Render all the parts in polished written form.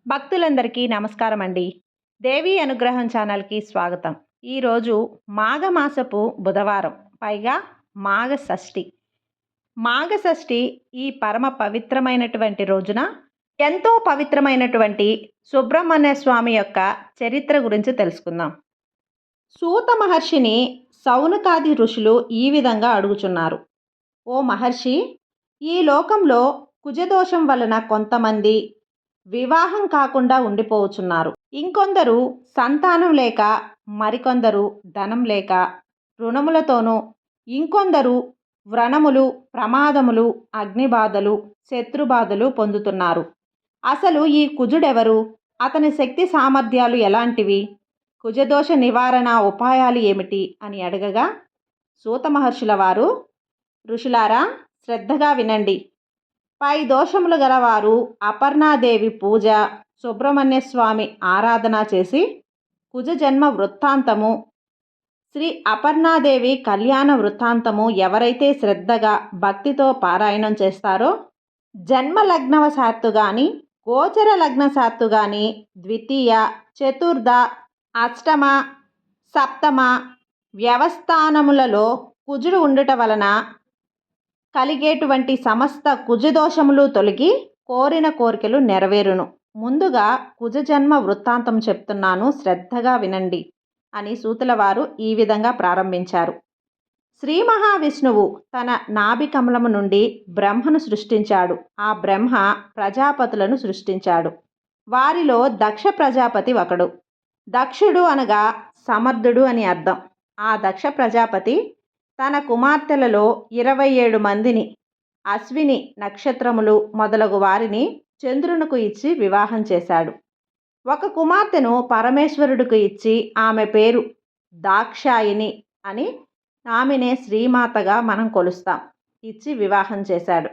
భక్తులందరికీ నమస్కారం అండి. దేవి అనుగ్రహం ఛానల్‌కి స్వాగతం. ఈరోజు మాఘమాసపు బుధవారం, పైగా మాఘ షష్ఠి. మాఘ షష్ఠి ఈ పరమ పవిత్రమైనటువంటి రోజున ఎంతో పవిత్రమైనటువంటి సుబ్రహ్మణ్య స్వామి యొక్క చరిత్ర గురించి తెలుసుకుందాం. సూత మహర్షిని సౌనకాది ఋషులు ఈ విధంగా అడుగుచున్నారు. ఓ మహర్షి, ఈ లోకంలో కుజదోషం వలన కొంతమంది వివాహం కాకుండా ఉండిపోవచ్చున్నారు. ఇంకొందరు సంతానం లేక, మరికొందరు ధనం లేక, రుణములతోనూ, ఇంకొందరు వ్రణములు, ప్రమాదములు, అగ్నిబాధలు, శత్రుబాధలు పొందుతున్నారు. అసలు ఈ కుజుడెవరు? అతని శక్తి సామర్థ్యాలు ఎలాంటివి? కుజదోష నివారణ ఉపాయాలు ఏమిటి అని అడగగా, సూత మహర్షుల వారు, ఋషులారా శ్రద్ధగా వినండి. పై దోషములు గలవారు అపర్ణాదేవి పూజ, సుబ్రహ్మణ్య స్వామి ఆరాధన చేసి కుజ జన్మ వృత్తాంతము, శ్రీ అపర్ణాదేవి కళ్యాణ వృత్తాంతము ఎవరైతే శ్రద్ధగా భక్తితో పారాయణం చేస్తారో, జన్మ లగ్నవశాత్తు కానీ, గోచర లగ్నశాత్తు కానీ, ద్వితీయ, చతుర్థ, అష్టమ, సప్తమ వ్యవస్థానములలో కుజుడు ఉండుట వలన కలిగేటువంటి సమస్త కుజదోషములు తొలగి కోరిన కోరికలు నెరవేరును. ముందుగా కుజజన్మ వృత్తాంతం చెప్తున్నాను, శ్రద్ధగా వినండి అని సూతుల వారు ఈ విధంగా ప్రారంభించారు. శ్రీ మహావిష్ణువు తన నాభి కమలము నుండి బ్రహ్మను సృష్టించాడు. ఆ బ్రహ్మ ప్రజాపతులను సృష్టించాడు. వారిలో దక్ష ప్రజాపతి ఒకడు. దక్షుడు అనగా సమర్థుడు అని అర్థం. ఆ దక్ష ప్రజాపతి తన కుమార్తెలలో 27 మందిని, అశ్విని నక్షత్రములు మొదలగు వారిని చంద్రునకు ఇచ్చి వివాహం చేశాడు. ఒక కుమార్తెను పరమేశ్వరుడికి ఇచ్చి ఆమె పేరు దాక్షాయిని అని, ఆమెనే శ్రీమాతగా మనం కొలుస్తాం, ఇచ్చి వివాహం చేశాడు.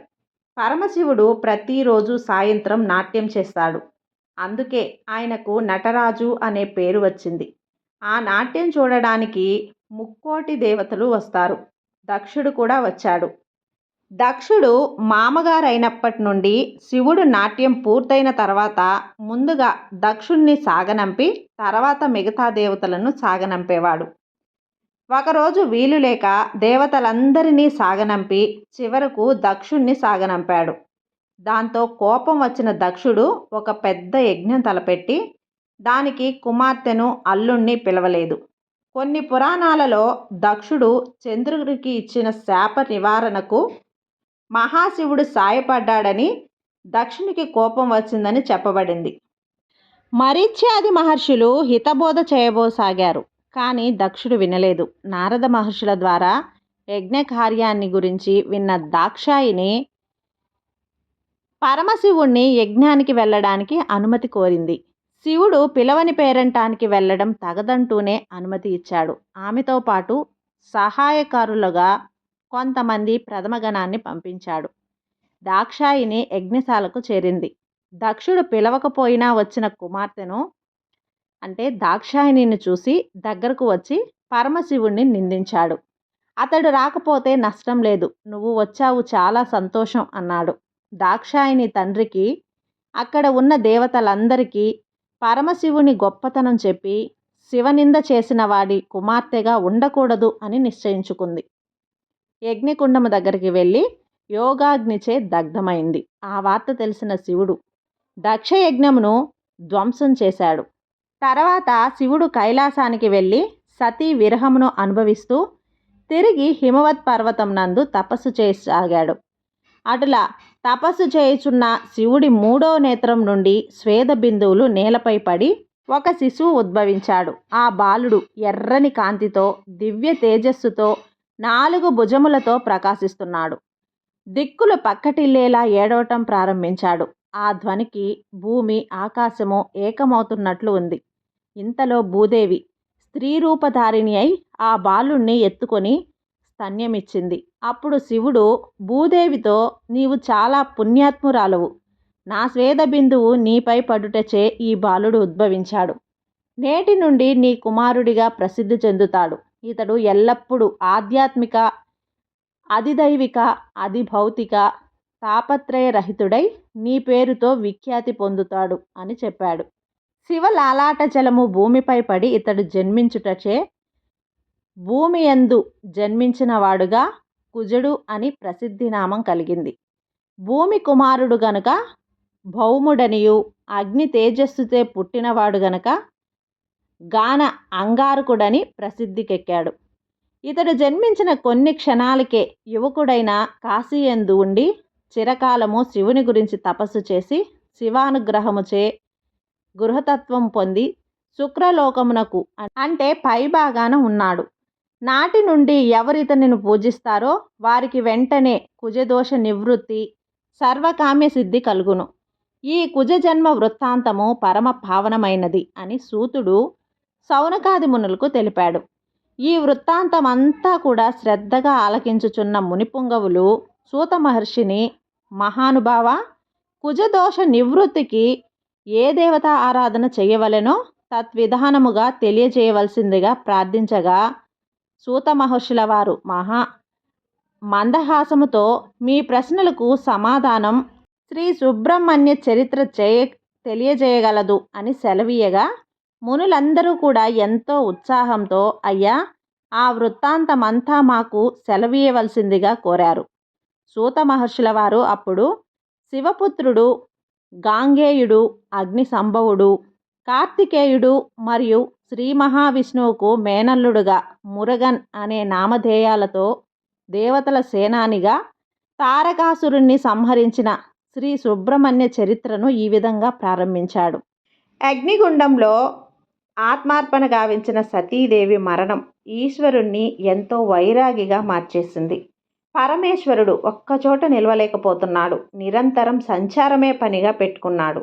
పరమశివుడు ప్రతిరోజు సాయంత్రం నాట్యం చేస్తాడు. అందుకే ఆయనకు నటరాజు అనే పేరు వచ్చింది. ఆ నాట్యం చూడడానికి ముక్కోటి దేవతలు వస్తారు. దక్షుడు కూడా వచ్చాడు. దక్షుడు మామగారైనప్పటి నుండి శివుడు నాట్యం పూర్తయిన తర్వాత ముందుగా దక్షుణ్ణి సాగనంపి తర్వాత మిగతా దేవతలను సాగనంపేవాడు. ఒకరోజు వీలు లేక దేవతలందరినీ సాగనంపి చివరకు దక్షుణ్ణి సాగనంపాడు. దాంతో కోపం వచ్చిన దక్షుడు ఒక పెద్ద యజ్ఞం తలపెట్టి దానికి కుమార్తెను, అల్లుణ్ణి పిలవలేదు. కొన్ని పురాణాలలో దక్షుడు చంద్రుడికి ఇచ్చిన శాప నివారణకు మహాశివుడు సాయపడ్డాడని, దక్షునికి కోపం వచ్చిందని చెప్పబడింది. మరీచ్యాది మహర్షులు హితబోధ చేయబోసాగారు. కానీ దక్షుడు వినలేదు. నారద మహర్షుల ద్వారా యజ్ఞ కార్యాన్ని గురించి విన్న దాక్షాయిని పరమశివుణ్ణి యజ్ఞానికి వెళ్ళడానికి అనుమతి కోరింది. శివుడు పిలవని పేరంటానికి వెళ్ళడం తగదంటూనే అనుమతి ఇచ్చాడు. ఆమెతో పాటు సహాయకారులుగా కొంతమంది ప్రథమగణాన్ని పంపించాడు. దాక్షాయిని యజ్ఞశాలకు చేరింది. దక్షుడు పిలవకపోయినా వచ్చిన కుమార్తెను, అంటే దాక్షాయిని చూసి దగ్గరకు వచ్చి పరమశివుణ్ణి నిందించాడు. అతడు రాకపోతే నష్టం లేదు, నువ్వు వచ్చావు, చాలా సంతోషం అన్నాడు. దాక్షాయిని తండ్రికి, అక్కడ ఉన్న దేవతలందరికీ పరమశివుని గొప్పతనం చెప్పి శివనింద చేసిన వాడి కుమార్తెగా ఉండకూడదు అని నిశ్చయించుకుంది. యజ్ఞకుండము దగ్గరికి వెళ్ళి యోగాగ్నిచే దగ్ధమైంది. ఆ వార్త తెలిసిన శివుడు దక్షయజ్ఞమును ధ్వంసం చేశాడు. తర్వాత శివుడు కైలాసానికి వెళ్ళి సతీ విరహమును అనుభవిస్తూ తిరిగి హిమవత్ పర్వతం నందు తపస్సు చేయసాగాడు. అటులా తపస్సు చేయుచున్న శివుడి 3వ నేత్రం నుండి స్వేద బిందువులు నేలపై పడి ఒక శిశువు ఉద్భవించాడు. ఆ బాలుడు ఎర్రని కాంతితో, దివ్య తేజస్సుతో, 4 భుజములతో ప్రకాశిస్తున్నాడు. దిక్కులు పక్కటిల్లేలా ఏడవటం ప్రారంభించాడు. ఆ ధ్వనికి భూమి ఆకాశము ఏకమవుతున్నట్లు ఉంది. ఇంతలో భూదేవి స్త్రీ రూపధారిణి అయి ఆ బాలుణ్ణి ఎత్తుకొని స్తన్యమిచ్చింది. అప్పుడు శివుడు భూదేవితో, నీవు చాలా పుణ్యాత్మురాలవు, నా స్వేద బిందువు నీపై పడుటచే ఈ బాలుడు ఉద్భవించాడు. నేటి నుండి నీ కుమారుడిగా ప్రసిద్ధి చెందుతాడు. ఇతడు ఎల్లప్పుడూ ఆధ్యాత్మిక, అధిదైవిక, అధిభౌతిక తాపత్రయరహితుడై నీ పేరుతో విఖ్యాతి పొందుతాడు అని చెప్పాడు. శివ లాలాట జలము భూమిపై పడి ఇతడు జన్మించుటచే భూమి యందు జన్మించిన వాడుగా కుజుడు అని ప్రసిద్ధినామం కలిగింది. భూమి కుమారుడు గనుక భౌముడనియు, అగ్ని తేజస్సుతే పుట్టినవాడు గనుక గాన అంగారకుడని ప్రసిద్ధికెక్కాడు. ఇతడు జన్మించిన కొన్ని క్షణాలకే యువకుడైన కాశీయందు ఉండి చిరకాలము శివుని గురించి తపస్సు చేసి శివానుగ్రహముచే గృహతత్వం పొంది శుక్రలోకమునకు అంటే పైభాగాన ఉన్నాడు. నాటి నుండి ఎవరితనిని పూజిస్తారో వారికి వెంటనే కుజదోష నివృత్తి, సర్వకామ్య సిద్ధి కలుగును. ఈ కుజ జన్మ వృత్తాంతము పరమ పావనమైనది అని సూతుడు సౌనకాది మునులకు తెలిపాడు. ఈ వృత్తాంతమంతా కూడా శ్రద్ధగా ఆలకించుచున్న మునిపుంగవులు సూత మహర్షిని, మహానుభావ, కుజదోష నివృత్తికి ఏ దేవత ఆరాధన చేయవలెనో తద్విధానముగా తెలియజేయవలసిందిగా ప్రార్థించగా సూత మహర్షుల వారు మందహాసముతో మీ ప్రశ్నలకు సమాధానం శ్రీ సుబ్రహ్మణ్య చరిత్ర తెలియజేయగలదు అని సెలవీయగా మునులందరూ కూడా ఎంతో ఉత్సాహంతో అయ్యా ఆ వృత్తాంతమంతా మాకు సెలవీయవలసిందిగా కోరారు. సూత మహర్షుల వారు అప్పుడు శివపుత్రుడు గాంగేయుడు, అగ్ని సంభవుడు, కార్తికేయుడు మరియు శ్రీ మహావిష్ణువుకు మేనల్లుడుగా మురగన్ అనే నామధేయాలతో దేవతల సేనానిగా తారకాసురుణ్ణి సంహరించిన శ్రీ సుబ్రహ్మణ్య చరిత్రను ఈ విధంగా ప్రారంభించాడు. అగ్నిగుండంలో ఆత్మార్పణ గావించిన సతీదేవి మరణం ఈశ్వరుణ్ణి ఎంతో వైరాగిగా మార్చేసింది. పరమేశ్వరుడు ఒక్కచోట నిలవలేకపోతున్నాడు. నిరంతరం సంచారమే పనిగా పెట్టుకున్నాడు.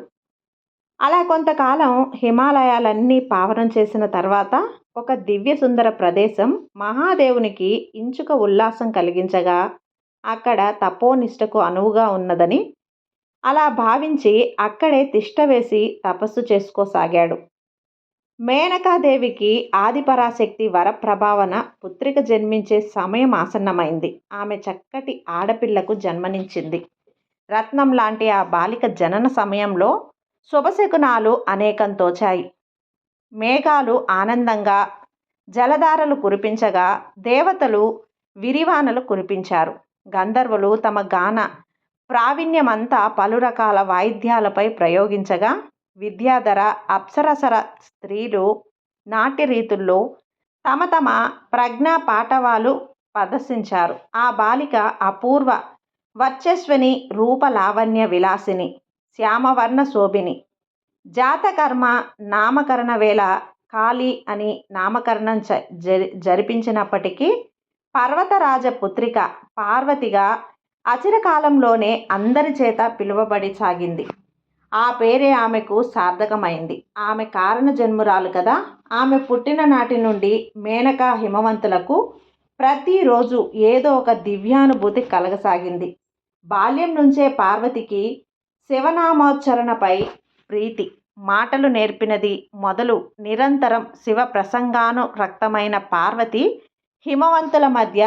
అలా కొంతకాలం హిమాలయాలన్నీ పావనం చేసిన తర్వాత ఒక దివ్య సుందర ప్రదేశం మహాదేవునికి ఇంచుక ఉల్లాసం కలిగించగా అక్కడ తపోనిష్టకు అనువుగా ఉన్నదని అలా భావించి అక్కడే తిష్ట వేసి తపస్సు చేసుకోసాగాడు. మేనకాదేవికి ఆదిపరాశక్తి వరప్రభావన పుత్రిక జన్మించే సమయం ఆసన్నమైంది. ఆమె చక్కటి ఆడపిల్లకు జన్మనిచ్చింది. రత్నం లాంటి ఆ బాలిక జనన సమయంలో శుభశకునాలు అనేకం తోచాయి. మేఘాలు ఆనందంగా జలధారలు కురిపించగా దేవతలు విరివానలు కురిపించారు. గంధర్వులు తమ గాన ప్రావీణ్యమంతా పలు రకాల వాయిద్యాలపై ప్రయోగించగా విద్యాధర అప్సరసర స్త్రీలు నాట్య రీతుల్లో తమ తమ ప్రజ్ఞా పాటవాలు ప్రదర్శించారు. ఆ బాలిక అపూర్వ వర్చస్విని, రూపలావణ్య విలాసిని, శ్యామవర్ణ శోభిని. జాతకర్మ నామకరణ వేళ కాళీ అని నామకరణం జరిపించినప్పటికీ పర్వతరాజ పుత్రిక పార్వతిగా అచిరకాలంలోనే అందరి చేత పిలువబడి సాగింది. ఆ పేరే ఆమెకు సార్థకమైంది. ఆమె కారణ జన్మురాలు కదా. ఆమె పుట్టిన నాటి నుండి మేనక హిమవంతులకు ప్రతిరోజు ఏదో ఒక దివ్యానుభూతి కలగసాగింది. బాల్యం నుంచే పార్వతికి శివనామోచ్చరణపై ప్రీతి. మాటలు నేర్పినది మొదలు నిరంతరం శివ ప్రసంగానురక్తమైన పార్వతి హిమవంతుల మధ్య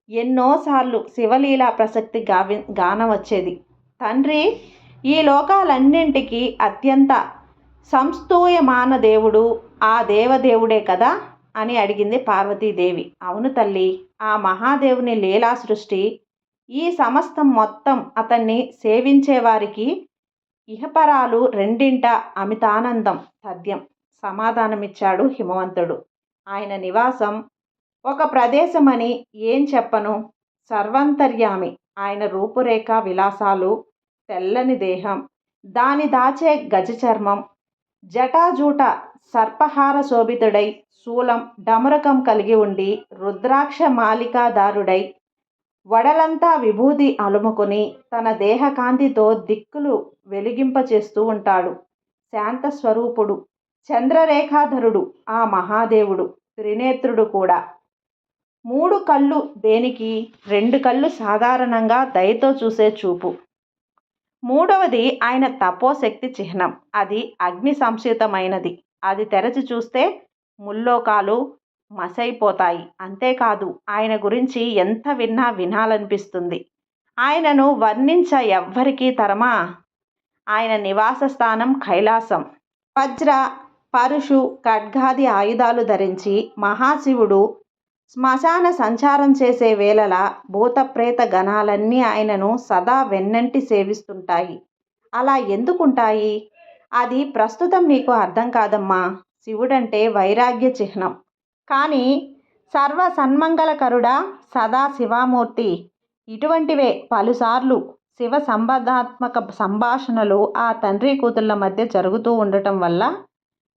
ఎన్నోసార్లు శివలీలా ప్రసక్తి గానం వచ్చేది. తండ్రి, ఈ లోకాలన్నింటికీ అత్యంత సంస్తూయమాన దేవుడు ఆ దేవదేవుడే కదా అని అడిగింది పార్వతీదేవి. అవును తల్లి, ఆ మహాదేవుని లీలా సృష్టి, ఈ సమస్తం మొత్తం అతన్ని సేవించేవారికి ఇహపరాలు రెండింట అమితానందం తథ్యం సమాధానమిచ్చాడు హిమవంతుడు. ఆయన నివాసం ఒక ప్రదేశమని ఏం చెప్పను, సర్వంతర్యామి. ఆయన రూపురేఖ విలాసాలు, తెల్లని దేహం, దాని దాచే గజచర్మం, జటాజూట సర్పహార శోభితుడై శూలం డమరకం కలిగి ఉండి రుద్రాక్ష మాలికాదారుడై వడలంతా విభూది అలుముకొని తన దేహకాంతితో దిక్కులు వెలిగింపచేస్తూ ఉంటాడు. శాంత స్వరూపుడు, చంద్రరేఖాధరుడు ఆ మహాదేవుడు. త్రినేత్రుడు కూడా. 3 కళ్ళు దేనికి? 2 కళ్ళు సాధారణంగా దయతో చూసే చూపు. మూడవది ఆయన తపోశక్తి చిహ్నం. అది అగ్ని సంస్యుతమైనది. అది తెరచి చూస్తే ముల్లోకాలు మసైపోతాయి. అంతేకాదు ఆయన గురించి ఎంత విన్నా వినాలనిపిస్తుంది. ఆయనను వర్ణించ ఎవ్వరికీ తరమా. ఆయన నివాస స్థానం కైలాసం. వజ్ర పరుషు ఖడ్గాది ఆయుధాలు ధరించి మహాశివుడు శ్మశాన సంచారం చేసే వేళల భూతప్రేత గణాలన్నీ ఆయనను సదా వెన్నంటి సేవిస్తుంటాయి. అలా ఎందుకుంటాయి? అది ప్రస్తుతం నీకు అర్థం కాదమ్మా. శివుడంటే వైరాగ్య చిహ్నం. కానీ సర్వ సన్మంగళకరుడా సదా శివమూర్తి. ఇటువంటివే పలుసార్లు శివ సంబంధాత్మక సంభాషణలు ఆ తండ్రి కూతుళ్ళ మధ్య జరుగుతూ ఉండటం వల్ల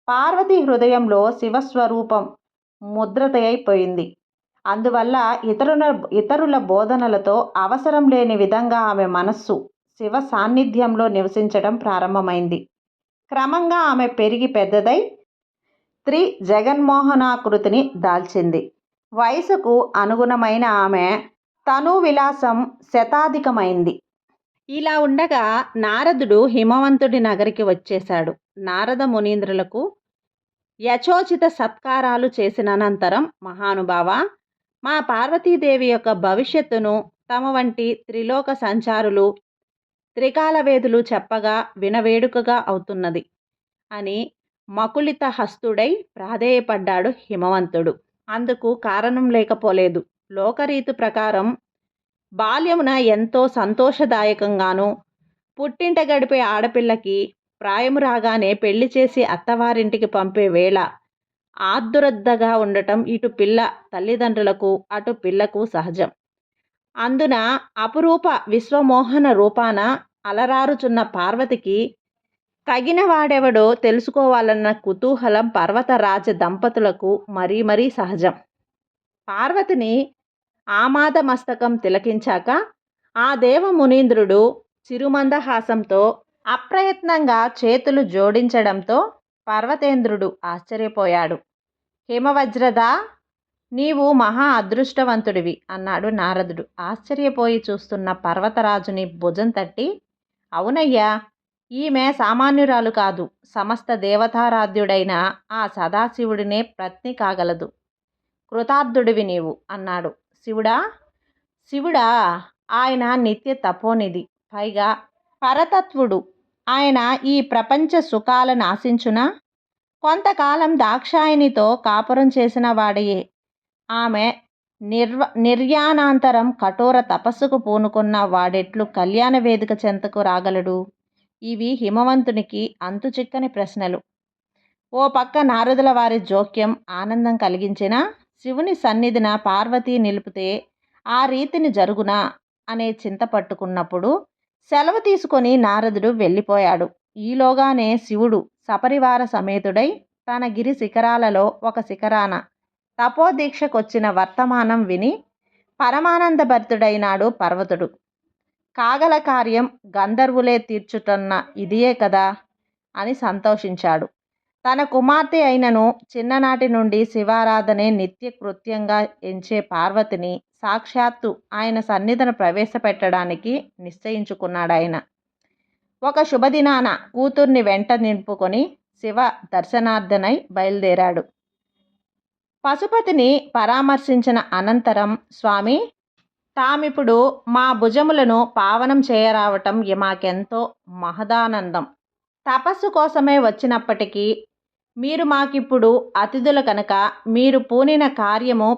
పార్వతీ హృదయంలో శివస్వరూపం ముద్రతయైపోయింది. అందువల్ల ఇతరుల బోధనలతో అవసరం లేని విధంగా ఆమె మనస్సు శివ సాన్నిధ్యంలో నివసించడం ప్రారంభమైంది. క్రమంగా ఆమె పెరిగి పెద్దదై జగన్మోహనాకృతిని దాల్చింది. వయసుకు అనుగుణమైన ఆమె తను విలాసం శతాధికమైంది. ఇలా ఉండగా నారదుడు హిమవంతుడి నగరికి వచ్చేశాడు. నారద మునీంద్రులకు యచోచిత సత్కారాలు చేసిన అనంతరం, మహానుభావ, మా పార్వతీదేవి యొక్క భవిష్యత్తును తమ వంటి త్రిలోక సంచారులు త్రికాలవేదులు చెప్పగా వినవేడుకగా అవుతున్నది అని మకులిత హస్తుడై ప్రాధేయపడ్డాడు హిమవంతుడు. అందుకు కారణం లేకపోలేదు. లోకరీతు ప్రకారం బాల్యమున ఎంతో సంతోషదాయకంగాను, పుట్టింట గడిపే ఆడపిల్లకి ప్రాయము రాగానే పెళ్లి చేసి అత్తవారింటికి పంపే వేళ ఆదురద్దగా ఉండటం ఇటు పిల్ల తల్లిదండ్రులకు అటు పిల్లకు సహజం. అందున అపురూప విశ్వమోహన రూపాన అలరారుచున్న పార్వతికి తగిన వాడెవడో తెలుసుకోవాలన్న కుతూహలం పర్వతరాజ దంపతులకు మరీ మరీ సహజం. పార్వతిని ఆమాద మస్తకం తిలకించాక ఆ దేవ మునీంద్రుడు చిరుమందహాసంతో అప్రయత్నంగా చేతులు జోడించడంతో పర్వతేంద్రుడు ఆశ్చర్యపోయాడు. హిమవజ్రదా, నీవు మహా అదృష్టవంతుడివి అన్నాడు నారదుడు. ఆశ్చర్యపోయి చూస్తున్న పర్వతరాజుని భుజం తట్టి, అవునయ్యా, ఈమె సామాన్యురాలు కాదు, సమస్త దేవతారాధ్యుడైన ఆ సదాశివుడినే పత్ని కాగలదు. కృతార్థుడివి నీవు అన్నాడు. శివుడా? ఆయన నిత్య తపోనిధి, పైగా పరతత్వుడు. ఆయన ఈ ప్రపంచ సుఖాలను ఆశించునా? కొంతకాలం దాక్షాయణితో కాపురం చేసిన వాడయే. ఆమె నిర్యాణాంతరం కఠోర తపస్సుకు పూనుకున్న వాడెట్లు కళ్యాణ వేదిక చెంతకు రాగలడు? ఇవి హిమవంతునికి అంతుచిక్కని ప్రశ్నలు. ఓ పక్క నారదుల వారి జోక్యం ఆనందం కలిగించినా, శివుని సన్నిధిన పార్వతీ నిలిపితే ఆ రీతిని జరుగునా అనే చింత పట్టుకున్నప్పుడు సెలవు తీసుకొని నారదుడు వెళ్ళిపోయాడు. ఈలోగానే శివుడు సపరివార సమేతుడై తన గిరి శిఖరాలలో ఒక శిఖరాన తపోదీక్షకొచ్చిన వర్తమానం విని పరమానందభరితుడైనాడు పర్వతుడు. కాగల కార్యం గంధర్వులే తీర్చుతున్న ఇదియే కదా అని సంతోషించాడు. తన కుమార్తె అయినను చిన్ననాటి నుండి శివారాధనే నిత్య కృత్యంగా ఎంచే పార్వతిని సాక్షాత్తు ఆయన సన్నిధిన ప్రవేశపెట్టడానికి నిశ్చయించుకున్నాడాయన. ఒక శుభదినాన కూతుర్ని వెంట నింపుకొని శివ దర్శనార్థనై బయలుదేరాడు. పశుపతిని పరామర్శించిన అనంతరం, స్వామి, తామిప్పుడు మా భుజములను పావనం చేయరావటం మాకెంతో మహదానందం. తపస్సు కోసమే వచ్చినప్పటికీ మీరు మాకిప్పుడు అతిథుల కనుక మీరు పూనిన కార్యము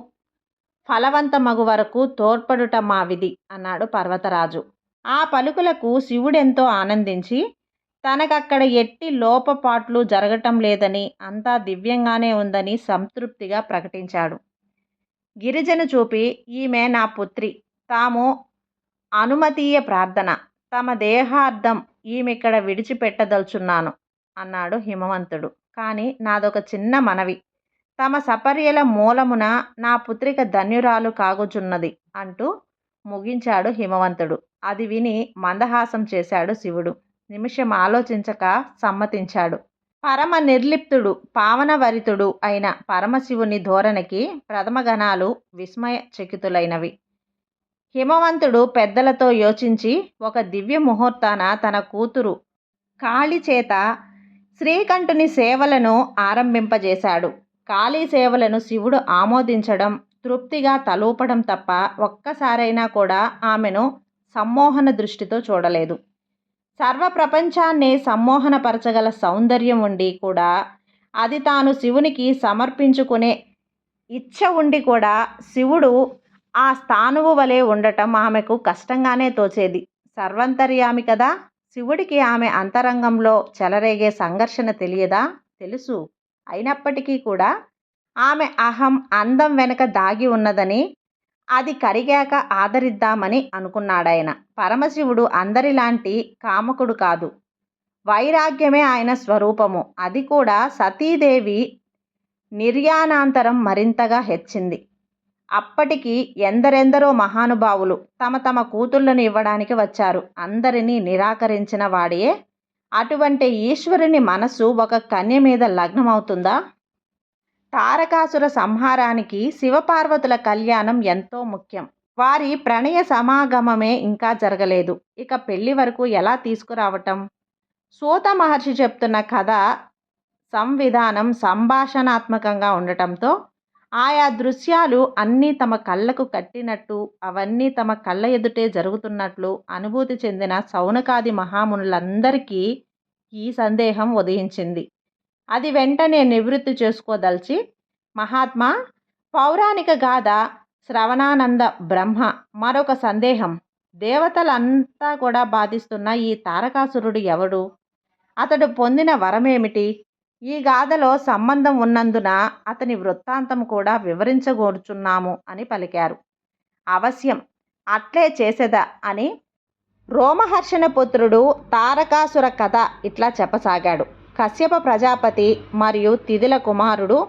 ఫలవంతమగు వరకు తోడ్పడుట మా విధి అన్నాడు పర్వతరాజు. ఆ పలుకులకు శివుడెంతో ఆనందించి తనకక్కడ ఎట్టి లోపపాట్లు జరగటం లేదని, అంతా దివ్యంగానే ఉందని సంతృప్తిగా ప్రకటించాడు. గిరిజను చూపి, ఈమె నా పుత్రి, తాము అనుమతీయ ప్రార్థన, తమ దేహార్థం ఈమెక్కడ విడిచిపెట్టదలుచున్నాను అన్నాడు హిమవంతుడు. కానీ నాదొక చిన్న మనవి, తమ సపర్యల మూలమున నా పుత్రిక ధన్యురాలు కాగుచున్నది అంటూ ముగించాడు హిమవంతుడు. అది విని మందహాసం చేశాడు శివుడు. నిమిషం ఆలోచించక సమ్మతించాడు. పరమ నిర్లిప్తుడు పావనవరితుడు అయిన పరమశివుని ధోరణికి ప్రథమగణాలు విస్మయ చకితులైనవి. హిమవంతుడు పెద్దలతో యోచించి ఒక దివ్య ముహూర్తాన తన కూతురు కాళీ చేత శ్రీకంఠుని సేవలను ఆరంభింపజేశాడు. కాళీ సేవలను శివుడు ఆమోదించడం, తృప్తిగా తలూపడం తప్ప ఒక్కసారైనా కూడా ఆమెను సమ్మోహన దృష్టితో చూడలేదు. సర్వప్రపంచాన్ని సమ్మోహనపరచగల సౌందర్యం ఉండి కూడా, అది తాను శివునికి సమర్పించుకునే ఇచ్ఛ ఉండి కూడా శివుడు ఆ స్థాణువు వలె ఉండటం ఆమెకు కష్టంగానే తోచేది. సర్వాంతర్యామి కదా, శివుడికి ఆమె అంతరంగంలో చెలరేగే సంఘర్షణ తెలియదా? తెలుసు. అయినప్పటికీ కూడా ఆమె అహం అందం వెనుక దాగి ఉన్నదని, అది కరిగాక ఆదరిద్దామని అనుకున్నాడాయన. పరమశివుడు అందరిలాంటి కామకుడు కాదు. వైరాగ్యమే ఆయన స్వరూపము. అది కూడా సతీదేవి నిర్యాణాంతరం మరింతగా హెచ్చింది. అప్పటికి ఎందరెందరో మహానుభావులు తమ తమ కూతుళ్లను ఇవ్వడానికి వచ్చారు. అందరినీ నిరాకరించిన వాడే అటువంటి ఈశ్వరుని మనస్సు ఒక కన్య మీద లగ్నమవుతుందా? తారకాసుర సంహారానికి శివపార్వతుల కళ్యాణం ఎంతో ముఖ్యం. వారి ప్రణయ సమాగమమే ఇంకా జరగలేదు. ఇక పెళ్లి వరకు ఎలా తీసుకురావటం? సూత మహర్షి చెప్తున్న కథ సంవిధానం సంభాషణాత్మకంగా ఉండటంతో ఆయా దృశ్యాలు అన్నీ తమ కళ్ళకు కట్టినట్టు, అవన్నీ తమ కళ్ళ ఎదుటే జరుగుతున్నట్లు అనుభూతి చెందిన సౌనకాది మహామునులందరికీ ఈ సందేహం ఉదయించింది. అది వెంటనే నివృత్తి చేసుకోదలిచి, మహాత్మా, పౌరాణిక గాథ శ్రవణానంద బ్రహ్మ మరొక సందేహం. దేవతలంతా కూడా బాధిస్తున్న ఈ తారకాసురుడు ఎవడు? అతడు పొందిన వరమేమిటి? ఈ గాథలో సంబంధం ఉన్నందున అతని వృత్తాంతం కూడా వివరించగోరుచున్నాము అని పలికారు. అవశ్యం, అట్లే చేసేదా అని రోమహర్షణ పుత్రుడు తారకాసుర కథ ఇట్లా చెప్పసాగాడు. కశ్యప ప్రజాపతి మరియు తిథిల కుమారుడు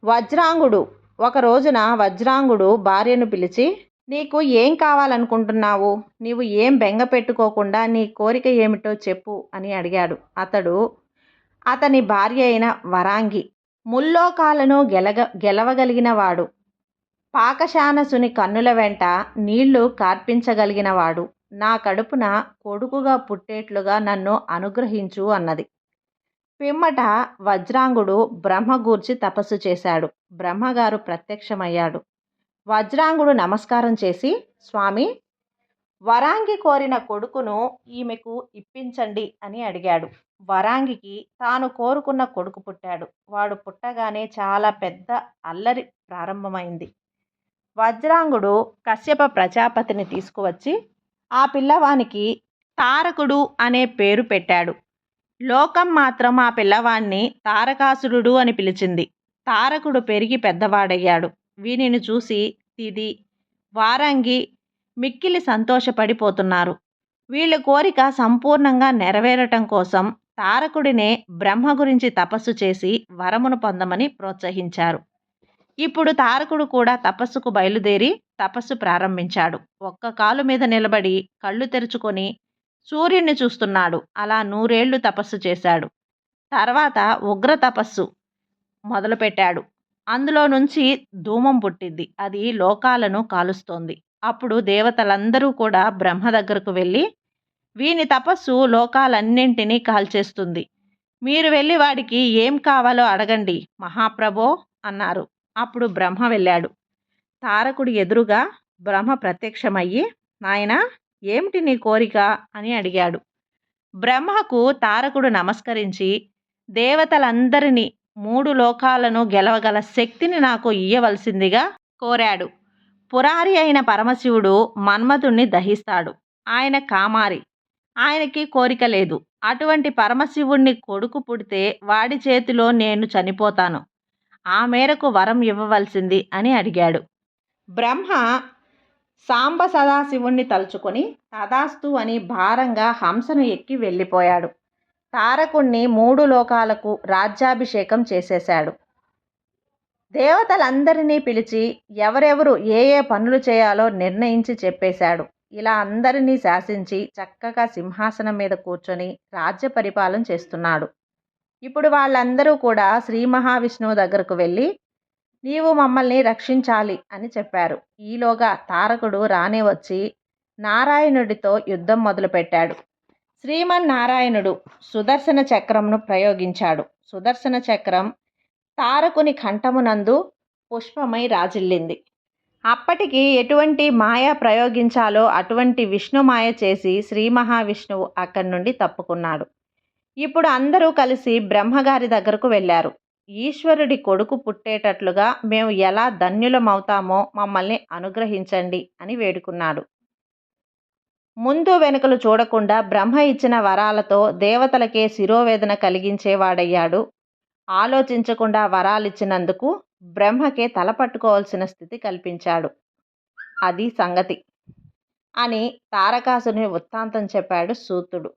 వజ్రాంగుడు. ఒక రోజున వజ్రాంగుడు భార్యను పిలిచి, నీకు ఏం కావాలనుకుంటున్నావు? నీవు ఏం బెంగ పెట్టుకోకుండా నీ కోరిక ఏమిటో చెప్పు అని అడిగాడు. అతని భార్య అయిన వరాంగి ముల్లోకాలను గెలవగలిగినవాడు, పాకశానసుని కన్నుల వెంట నీళ్లు కార్పించగలిగినవాడు, నా కడుపున కొడుకుగా పుట్టేట్లుగా నన్ను అనుగ్రహించు అన్నది. పిమ్మట వజ్రాంగుడు బ్రహ్మ గూర్చి తపస్సు చేశాడు. బ్రహ్మగారు ప్రత్యక్షమయ్యాడు. వజ్రాంగుడు నమస్కారం చేసి, స్వామి, వరాంగి కోరిన కొడుకును ఈమెకు ఇప్పించండి అని అడిగాడు. వరాంగికి తాను కోరుకున్న కొడుకు పుట్టాడు. వాడు పుట్టగానే చాలా పెద్ద అల్లరి ప్రారంభమైంది. వజ్రాంగుడు కశ్యప ప్రజాపతిని తీసుకువచ్చి ఆ పిల్లవానికి తారకుడు అనే పేరు పెట్టాడు. లోకం మాత్రం ఆ పిల్లవాణ్ణి తారకాసురుడు అని పిలిచింది. తారకుడు పెరిగి పెద్దవాడయ్యాడు. వీనిని చూసి తిథి, వారంగి మిక్కిలి సంతోషపడిపోతున్నారు. వీళ్ళ కోరిక సంపూర్ణంగా నెరవేరటం కోసం తారకుడినే బ్రహ్మ గురించి తపస్సు చేసి వరమును పొందమని ప్రోత్సహించారు. ఇప్పుడు తారకుడు కూడా తపస్సుకు బయలుదేరి తపస్సు ప్రారంభించాడు. ఒక్క కాలు మీద నిలబడి కళ్ళు తెరుచుకొని సూర్యుడిని చూస్తున్నాడు. అలా 100 ఏళ్లు తపస్సు చేశాడు. తర్వాత ఉగ్ర తపస్సు మొదలుపెట్టాడు. అందులో నుంచి ధూమం పుట్టింది. అది లోకాలను కాలుస్తోంది. అప్పుడు దేవతలందరూ కూడా బ్రహ్మ దగ్గరకు వెళ్ళి, వీని తపస్సు లోకాలన్నింటినీ కాల్చేస్తుంది. మీరు వెళ్ళి వాడికి ఏం కావాలో అడగండి మహాప్రభో అన్నారు. అప్పుడు బ్రహ్మ వెళ్ళాడు. తారకుడి ఎదురుగా బ్రహ్మ ప్రత్యక్షమయ్యి, నాయనా, ఏమిటి నీ కోరిక అని అడిగాడు. బ్రహ్మకు తారకుడు నమస్కరించి, దేవతలందరినీ 3 లోకాలను గెలవగల శక్తిని నాకు ఇయ్యవలసిందిగా కోరాడు. పురారి అయిన పరమశివుడు మన్మధుణ్ణి దహిస్తాడు. ఆయన కామారి, ఆయనకి కోరిక లేదు. అటువంటి పరమశివుణ్ణి కొడుకు పుడితే వాడి చేతిలో నేను చనిపోతాను. ఆ మేరకు వరం ఇవ్వవలసింది అని అడిగాడు. బ్రహ్మ సాంబ సదాశివుణ్ణి తలుచుకొని తదాస్తు అని భారంగా హంసను ఎక్కి వెళ్ళిపోయాడు. తారకుణ్ణి 3 లోకాలకు రాజ్యాభిషేకం చేసేశాడు. దేవతలందరినీ పిలిచి ఎవరెవరు ఏ ఏ పనులు చేయాలో నిర్ణయించి చెప్పేశాడు. ఇలా అందరినీ శాసించి చక్కగా సింహాసనం మీద కూర్చొని రాజ్య పరిపాలన చేస్తున్నాడు. ఇప్పుడు వాళ్ళందరూ కూడా శ్రీ మహావిష్ణువు దగ్గరకు వెళ్ళి, నీవు మమ్మల్ని రక్షించాలి అని చెప్పారు. ఈలోగా తారకుడు రానే వచ్చి నారాయణుడితో యుద్ధం మొదలుపెట్టాడు. శ్రీమన్నారాయణుడు సుదర్శన చక్రంను ప్రయోగించాడు. సుదర్శన చక్రం తారకుని కంఠమునందు పుష్పమై రాజిల్లింది. అప్పటికి ఎటువంటి మాయ ప్రయోగించాలో అటువంటి విష్ణుమాయ చేసి శ్రీ మహావిష్ణువు అక్కడి నుండి తప్పుకున్నాడు. ఇప్పుడు అందరూ కలిసి బ్రహ్మగారి దగ్గరకు వెళ్ళారు. ఈశ్వరుడి కొడుకు పుట్టేటట్లుగా మేము ఎలా ధన్యులమవుతామో మమ్మల్ని అనుగ్రహించండి అని వేడుకున్నాడు. ముందు వెనుకలు చూడకుండా బ్రహ్మ ఇచ్చిన వరాలతో దేవతలకే శిరోవేదన కలిగించేవాడయ్యాడు. ఆలోచించకుండా వరాలిచ్చినందుకు బ్రహ్మకే తల పట్టుకోవాల్సిన స్థితి కల్పించాడు. అది సంగతి అని తారకాసుని వృత్తాంతం చెప్పాడు సూతుడు.